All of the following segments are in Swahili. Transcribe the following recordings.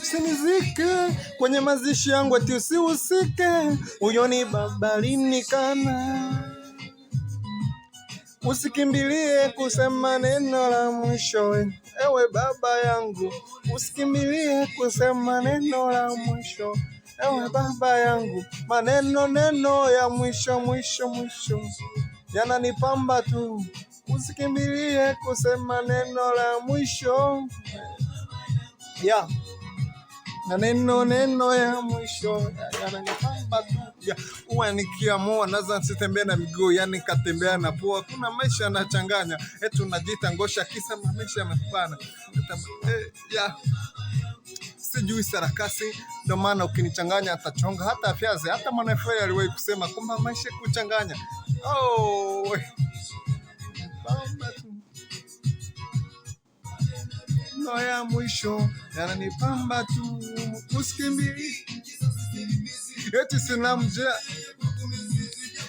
usinizike kwenye mazishi yangu, ati usihusike, huyo ni baba alinikana. Usikimbilie kusema neno la mwisho, ewe baba yangu, usikimbilie kusema neno la mwisho, ewe baba yangu. Neno ya mwisho yananipamba tu, usikimbilie kusema neno la mwisho, yeah. Na neno ya mwisho yananipamba tu, yeah. Uwa nikiamua naza nsitembea na miguu, yani katembea na pua. Kuna maisha yanachanganya, etu najita ngosha kisa maisha yamepana, yeah. Sijui sarakasi, ndo maana ukinichanganya atachonga hata afyaze. Hata Mwanafei aliwahi kusema kwamba maisha kuchanganya. Neno ya mwisho yananipamba tu, usikimbili eti sina mjea,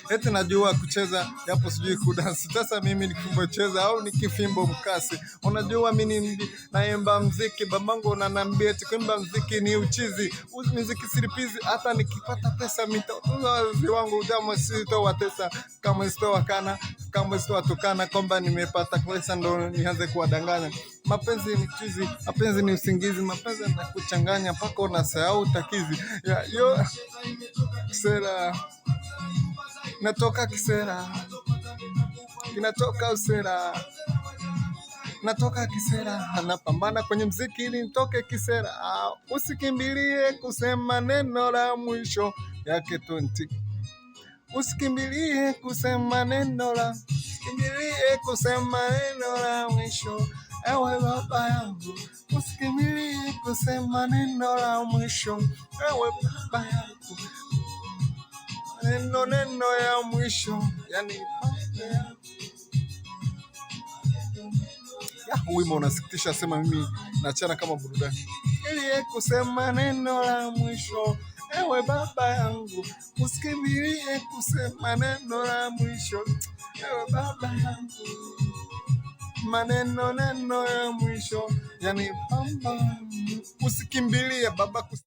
eti najua kucheza yapo sijui kudansi. Sasa mimi nikimbocheza au nikifimbo mkasi? Unajua mimi naimba mziki, babangu unaniambia eti kuimba mziki ni uchizi. Muziki siripizi, hata nikipata pesa mitatunza wazazi wangu, kama sitowatesa, kama sitowakana, kama sitowatukana kwamba nimepata pesa ndo nianze kuwadanganya. Mapenzi ni chizi, mapenzi ni usingizi, mapenzi yanakuchanganya mpaka unasahau takizi. Yo Kisera natoka Kisera, inatoka Usera, natoka Kisera, napambana kwenye mziki ili nitoke Kisera. Usikimbilie kusema neno la mwisho yake 20. Usikimbilie kusema neno la mwisho, ewe baba yangu, usikimbilie kusema neno la mwisho, ewe baba yangu. Neno ya mwisho yani wimbo unasikitisha, sema mimi nachana kama burudani. Ili kusema neno la mwisho, ewe baba yangu, usikimbilie kusema neno la mwisho, ewe baba yangu. Neno ya mwisho yani pamba, usikimbilie baba